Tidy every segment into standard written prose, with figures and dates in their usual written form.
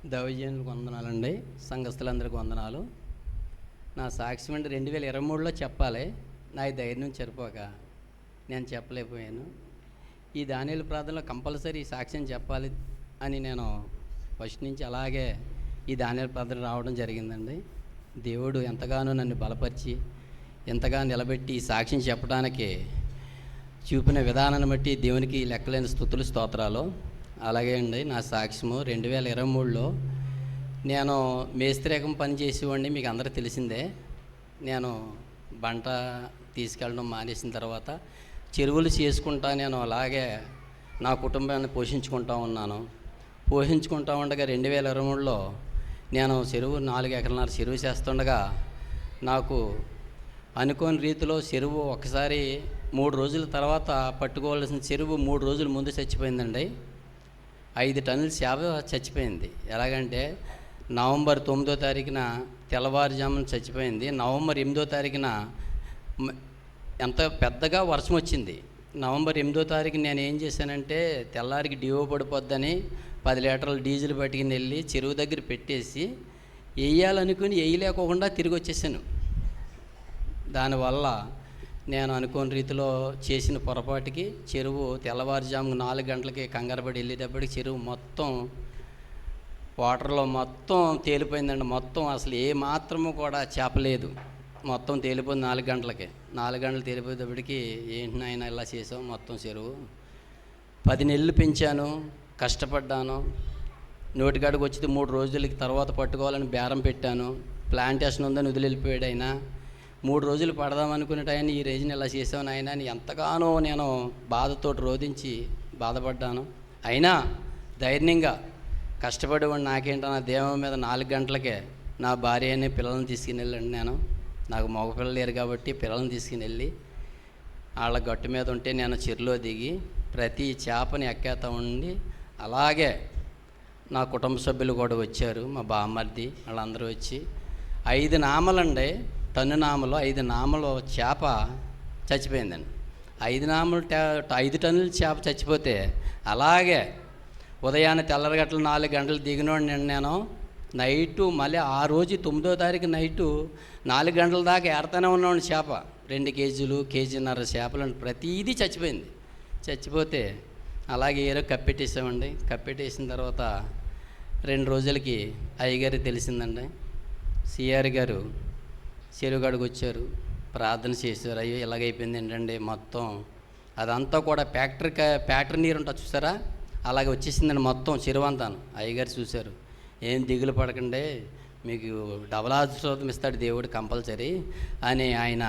దైవజనులకు వందనాలండి. సంఘస్థులందరికీ వందనాలు. నా సాక్ష్యం అంటే 2023లో చెప్పాలి, నా ధైర్యం సరిపోక నేను చెప్పలేకపోయాను. ఈ దానియేలు ప్రార్థనలో కంపల్సరీ సాక్ష్యం చెప్పాలి అని నేను ఫస్ట్ నుంచి అలాగే ఈ దానియేలు ప్రార్థన రావడం జరిగిందండి. దేవుడు ఎంతగానో నన్ను బలపరిచి ఎంతగా నిలబెట్టి ఈ సాక్ష్యం చెప్పడానికి చూపిన విధానాన్ని బట్టి దేవునికి లెక్కలేని స్తుతులు స్తోత్రాలు. అలాగే అండి, నా సాక్ష్యము 2023లో నేను మేస్త్రీకం పని చేసేవాడిని, మీకు అందరికీ తెలిసిందే. నేను బంట తీసుకెళ్ళడం మానేసిన తర్వాత చెరువులు చేసుకుంటా నేను అలాగే నా కుటుంబాన్ని పోషించుకుంటూ ఉన్నాను. పోషించుకుంటూ ఉండగా 2023లో నేను చెరువు 4 ఎకరాల చెరువు చేస్తుండగా నాకు అనుకోని రీతిలో చెరువు ఒకసారి 3 రోజుల తర్వాత పట్టుకోవాల్సిన చెరువు 3 రోజుల ముందు చచ్చిపోయిందండి. 5 టన్నుల చేప చచ్చిపోయింది. ఎలాగంటే నవంబర్ 9వ తారీఖున తెల్లవారుజామున చచ్చిపోయింది. నవంబర్ 8వ తారీఖున ఎంత పెద్దగా వర్షం వచ్చింది. నవంబర్ 8వ తారీఖు నేను ఏం చేశానంటే తెల్లారికి డివో పడిపోద్దని 10 లీటర్ల డీజిల్ పట్టుకుని వెళ్ళి చెరువు దగ్గర పెట్టేసి వేయాలనుకుని వేయలేకోకుండా తిరిగి వచ్చేసాను. దానివల్ల నేను అనుకోని రీతిలో చేసిన పొరపాటుకి చెరువు తెల్లవారుజాము 4 గంటలకి కంగారుపడి వెళ్ళేటప్పటికి చెరువు మొత్తం వాటర్లో మొత్తం తేలిపోయిందండి. మొత్తం అసలు ఏ మాత్రము కూడా చేపలేదు, మొత్తం తేలిపోయింది 4 గంటలకి. 4 గంటలు తేలిపోయేటప్పటికి ఏంటి నాయన ఇలా చేసావు, మొత్తం చెరువు 10 నెలలు పెంచాను, కష్టపడ్డాను. నోటికాడికి వచ్చి 3 రోజులకి తర్వాత పట్టుకోవాలని బేరం పెట్టాను. ప్లాంటేషన్ ఉందని వదిలిపోయాడు ఆయన. 3 రోజులు పడదామనుకునే టైంని ఈ రోజున ఇలా చేసావు నాయన అని ఎంతగానో నేను బాధతో రోధించి బాధపడ్డాను. అయినా ధైర్యంగా కష్టపడేవాడిని. నాకేంటో నా దేవం మీద 4 గంటలకే నా భార్య అని పిల్లల్ని తీసుకుని వెళ్ళండి. నేను నాకు మగపిల్లలు లేరు కాబట్టి పిల్లల్ని తీసుకుని వెళ్ళి వాళ్ళ గట్టు మీద ఉంటే నేను చెరువులో దిగి ప్రతి చేపని ఎక్కేస్తూ ఉండి అలాగే నా కుటుంబ సభ్యులు కూడా వచ్చారు, మా బామ్మర్ది వాళ్ళందరూ వచ్చి 5 నామలండి, టన్ను నామలు 5 నామలు చేప చచ్చిపోయిందండి. 5 టన్నుల చేప చచ్చిపోతే అలాగే ఉదయాన్నే తెల్లరగట్ల 4 గంటలు దిగినోడిని నేను నైటు మళ్ళీ ఆ రోజు 9వ తారీఖు నైటు 4 గంటల దాకా ఏరుతూనే ఉన్నాను. చేప 2 కేజీలు, కేజీన్నర చేపలు ప్రతిదీ చచ్చిపోయింది. చచ్చిపోతే అలాగే ఏరో కప్పెట్టేసామండి. కప్పెట్టేసిన తర్వాత 2 రోజులకి అయ్యగారికి తెలిసిందండి. సిఆర్ గారు చెరువుగాడికి వచ్చారు, ప్రార్థన చేశారు. అయ్యో ఇలాగైపోయింది ఏంటండి, మొత్తం అదంతా కూడా ఫ్యాక్టరీ నీరు ఉంటుంది చూసారా, అలాగే వచ్చేసిందండి మొత్తం చెరువు అంతాను. అయ్యగారు చూశారు, ఏం దిగులు పడకండి, మీకు డబల్ ఆశీర్వాదం ఇస్తాడు దేవుడు కంపల్సరీ అని ఆయన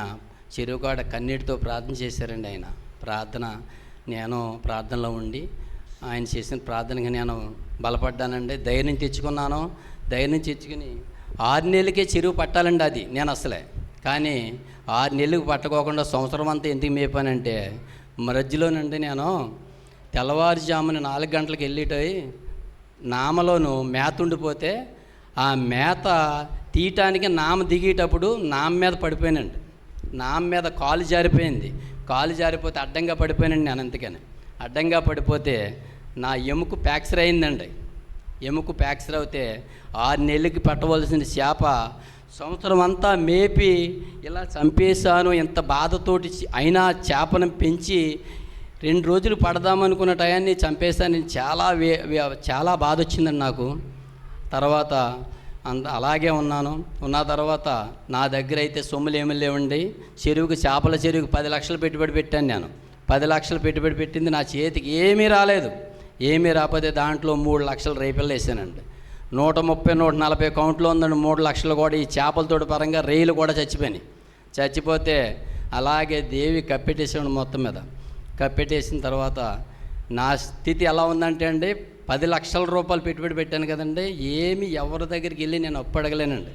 చెరువుకాడ కన్నీటితో ప్రార్థన చేశారండి. ఆయన ప్రార్థన నేను ప్రార్థనలో ఉండి ఆయన చేసిన ప్రార్థనకి నేను బలపడ్డానండి. ధైర్యం తెచ్చుకున్నాను. ధైర్యం తెచ్చుకుని 6 నెలలకే చెరువు పట్టాలండి అది నేను అసలే. కానీ 6 నెలలకు పట్టుకోకుండా సంవత్సరం అంతా ఎందుకు మేపానంటే మధ్యలోనండి నేను తెల్లవారుజామున 4 గంటలకు వెళ్ళేటవి నామలోను మేత ఉండిపోతే ఆ మేత తీయటానికి నామ దిగేటప్పుడు నామ మీద పడిపోయానండి. నామ మీద కాలు జారిపోయింది. కాలు జారిపోతే అడ్డంగా పడిపోయానండి. నేను అందుకని అడ్డంగా పడిపోతే నా ఎముక ఫ్రాక్చర్ అయిందండి. ఎముక ఫ్రాక్చర్ అవుతే 6 నెలలకి పట్టవలసిన చేప సంవత్సరం అంతా మేపి ఇలా చంపేశాను. ఇంత బాధతోటి అయినా చేపను పెంచి 2 రోజులు పడదామనుకున్న టయాన్ని చంపేశాను. చాలా బాధ వచ్చిందండి నాకు. తర్వాత అలాగే ఉన్న తర్వాత నా దగ్గర అయితే సొమ్ములు ఏమీ లేవండి. చేపల చెరువుకి 10 లక్షలు పెట్టుబడి పెట్టాను నేను. 10 లక్షలు పెట్టుబడి పెట్టింది నా చేతికి ఏమీ రాలేదు. ఏమీ రాకపోతే దాంట్లో 3 లక్షలు రేపిల్లు వేసానండి. 130, 140 కౌంట్లో ఉందండి. 3 లక్షలు కూడా ఈ చేపలతోటి పరంగా రేయిలు కూడా చచ్చిపోయినాయి. చచ్చిపోతే అలాగే దేవి కప్పెట్టేసాడు మొత్తం మీద. కప్పెట్టేసిన తర్వాత నా స్థితి ఎలా ఉందంటే అండి, 10 లక్షల రూపాయలు పెట్టుబడి పెట్టాను కదండి, ఏమి ఎవరి దగ్గరికి వెళ్ళి నేను అప్పు అడగలేనండి.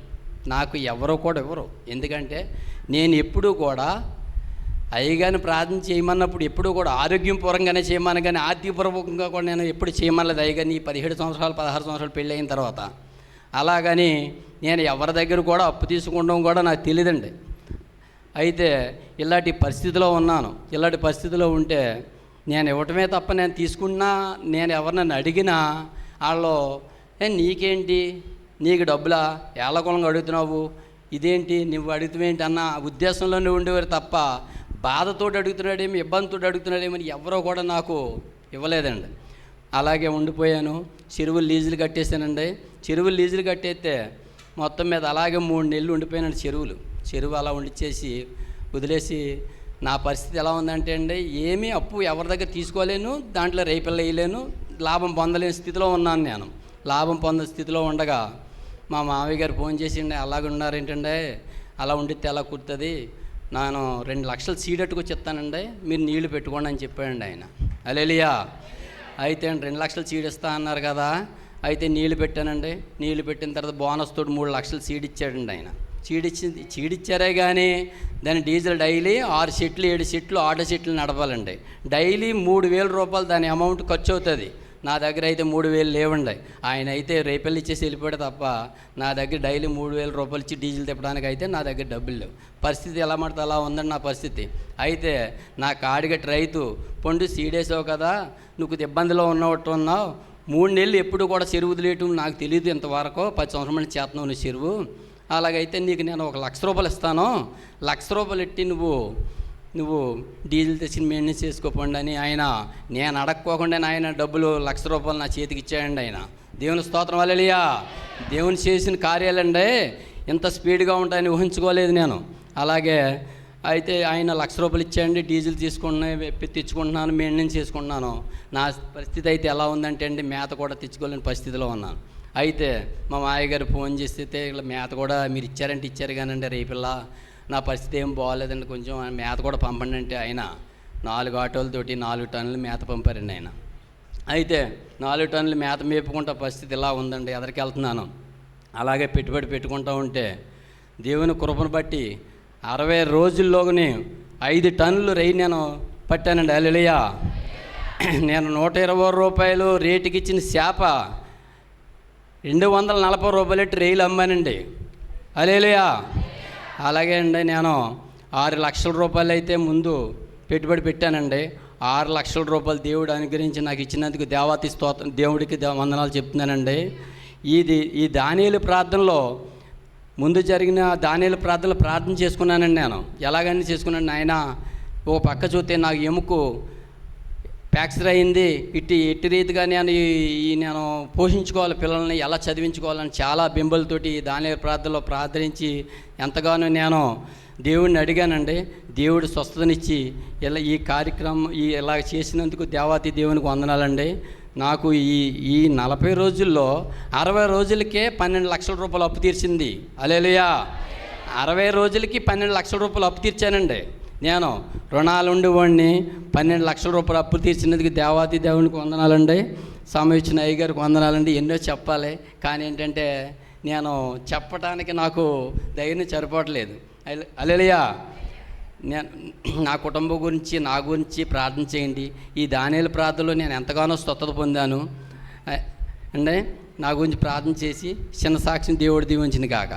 నాకు ఎవరో కూడా ఇవ్వరు. ఎందుకంటే నేను ఎప్పుడూ కూడా అయ్యగాని ప్రార్థన చేయమన్నప్పుడు ఎప్పుడూ కూడా ఆరోగ్యపూర్వకంగానే చేయమని, కానీ ఆర్థికపూర్వకంగా కూడా నేను ఎప్పుడు చేయమన్నది. అయ్యగాని 17 సంవత్సరాలు 16 సంవత్సరాలు పెళ్ళి అయిన తర్వాత అలాగని నేను ఎవరి దగ్గర కూడా అప్పు తీసుకుంటాం కూడా నాకు తెలియదండి. అయితే ఇలాంటి పరిస్థితిలో ఉన్నాను. ఇలాంటి పరిస్థితిలో ఉంటే నేను ఇవ్వటమే తప్ప నేను తీసుకున్నా, నేను ఎవరినైనా అడిగినా వాళ్ళు నీకేంటి, నీకు డబ్బులా, ఏళ్ళకొలంగా అడుగుతున్నావు, ఇదేంటి నువ్వు అడుగుతావేంటి అన్న ఉద్దేశంలోనే ఉండేవారు తప్ప బాధతో అడుగుతున్నాడేమో, ఇబ్బందితో అడుగుతున్నాడేమో ఎవరో కూడా నాకు ఇవ్వలేదండి. అలాగే ఉండిపోయాను. చెరువులు లీజులు కట్టేశానండి. చెరువులు లీజులు కట్టేస్తే మొత్తం మీద అలాగే 3 నెలలు ఉండిపోయానండి. చెరువు అలా ఉండిచేసి వదిలేసి నా పరిస్థితి ఎలా ఉందంటే అండి, ఏమీ అప్పు ఎవరి దగ్గర తీసుకోలేను, దాంట్లో రేపిల్ల వేయలేను, లాభం పొందలేని స్థితిలో ఉన్నాను నేను. లాభం పొందే స్థితిలో ఉండగా మా మామయ్య గారు ఫోన్ చేసిండి, అలాగే ఉన్నారేంటండి, అలా ఉండితే ఎలా కుడుతుంది, నేను 2 లక్షలు సీడ్ అట్టుకొచ్చి ఇస్తానండి, మీరు నీళ్లు పెట్టుకోండి అని చెప్పాడండి ఆయన. హల్లెలూయా. అయితే 2 లక్షలు సీడ్ ఇస్తా అన్నారు కదా, అయితే నీళ్లు పెట్టానండి. నీళ్లు పెట్టిన తర్వాత బోనస్ తోటి 3 లక్షలు సీడ్ ఇచ్చాడండి ఆయన. సీడ్ ఇచ్చారే కానీ దాని డీజిల్ డైలీ 6 సెట్లు 7 సెట్లు ఆటో సెట్లు నడపాలండి. డైలీ 3,000 రూపాయలు దాని అమౌంట్ ఖర్చు అవుతుంది. నా దగ్గర అయితే 3,000 లేవండి. ఆయన అయితే రేపెళ్ళి ఇచ్చేసి వెళ్ళిపోయాడు తప్ప నా దగ్గర డైలీ 3,000 రూపాయలు ఇచ్చి డీజిల్ తిప్పడానికి అయితే నా దగ్గర డబ్బులు లేవు. పరిస్థితి ఎలా పడితే అలా ఉందండి నా పరిస్థితి. అయితే నా కాడిగట్టి రైతు పండు సీడేసావు కదా, నువ్వు ఇబ్బందిలో ఉన్నావు, 3 నెలలు ఎప్పుడు కూడా చెరువు వదిలేయటం నాకు తెలియదు ఇంతవరకు, 10 సంవత్సరాల చేతన్నావు నువ్వు చెరువు. అలాగైతే నీకు నేను 1,00,000 రూపాయలు ఇస్తాను, 1,00,000 రూపాయలు ఎట్టి నువ్వు డీజిల్ తెచ్చి మెయింటెనెన్స్ చేసుకోపోండి అని ఆయన, నేను అడగకోకుండా ఆయన డబ్బులు 1,00,000 రూపాయలు నా చేతికి ఇచ్చాయండి ఆయన. దేవుని స్తోత్రం హల్లెలూయా. దేవుని చేసిన కార్యాలండి ఇంత స్పీడ్గా ఉంటాయని ఊహించుకోలేదు నేను. అలాగే అయితే ఆయన 1,00,000 రూపాయలు ఇచ్చాయండి, డీజిల్ తెచ్చుకుంటున్నాను, మెయింటెనెన్స్ చేసుకుంటున్నాను. నా పరిస్థితి అయితే ఎలా ఉందంటే అండి, మేత కూడా తెచ్చుకోలేని పరిస్థితిలో ఉన్నాను. అయితే మా మామయ్య గారు ఫోన్ చేస్తే ఇలా మేత కూడా మీరు ఇచ్చారంటే ఇచ్చారు కానండి, రేపిల్లా నా పరిస్థితి ఏం బాగోలేదండి, కొంచెం మేత కూడా పంపండి అంటే ఆయన 4 ఆటోలతోటి 4 టన్నులు మేత పంపారండి ఆయన. అయితే 4 టన్నులు మేత మేపుకుంటా పరిస్థితి ఇలా ఉందండి, ఎదరికి వెళ్తున్నాను. అలాగే పెట్టుబడి పెట్టుకుంటూ ఉంటే దేవుని కృపను బట్టి 60 రోజుల్లోని 5 టన్నులు నేను పట్టానండి. హల్లెలూయా. నేను 120 రూపాయలు రేటుకి ఇచ్చిన చేప 240 రూపాయలు రైలు అమ్మానండి. హల్లెలూయా. అలాగే అండి నేను 6 లక్షల రూపాయలు అయితే ముందు పెట్టుబడి పెట్టానండి. 6 లక్షల రూపాయలు దేవుడు అనుగ్రహించి నాకు ఇచ్చినందుకు దేవాతి స్తోత్రం, దేవుడికి వందనాలు చెప్తున్నానండి. ఈ దానియేలు ప్రార్థనలో ముందు జరిగిన దానియేలు ప్రార్థనలో ప్రార్థన చేసుకున్నానండి. నేను ఎలాగని చేసుకున్నాను, ఆయన ఓ పక్క చూస్తే నాకు ఎముకు ఫ్రాక్చర్ అయింది, ఎట్టి రీతిగా నేను పోషించుకోవాలి, పిల్లల్ని ఎలా చదివించుకోవాలని చాలా బింబలతోటి దానియేలు ప్రార్థనలో ప్రార్థించి ఎంతగానో నేను దేవుడిని అడిగానండి. దేవుడు స్వస్థతనిచ్చి ఈ కార్యక్రమం ఇలా చేసినందుకు దేవాతి దేవునికి వందనాలండి. నాకు ఈ 40 రోజుల్లో 60 రోజులకే 12 లక్షల రూపాయలు అప్పు తీర్చింది. హల్లెలూయా. 60 రోజులకి 12 లక్షల రూపాయలు అప్పు తీర్చానండి. నేను రుణాలు ఉండేవాడిని, 12 లక్షల రూపాయలు అప్పు తీర్చినందుకు దేవాతి దేవునికి వందనాలండి. సమయం ఇచ్చిన అయ్యగారికి వందనాలండి. ఎన్నో చెప్పాలి కానీ ఏంటంటే నేను చెప్పడానికి నాకు ధైర్యం సరిపోవట్లేదు. హల్లెలూయా. నేను నా కుటుంబం గురించి నా గురించి ప్రార్థన చేయండి. ఈ దానియేలు ప్రార్థనలో నేను ఎంతగానో స్వస్థత పొందాను అండి. నా గురించి ప్రార్థన చేసి చిన్న సాక్ష్యం దేవుడు దీవించింది కాక.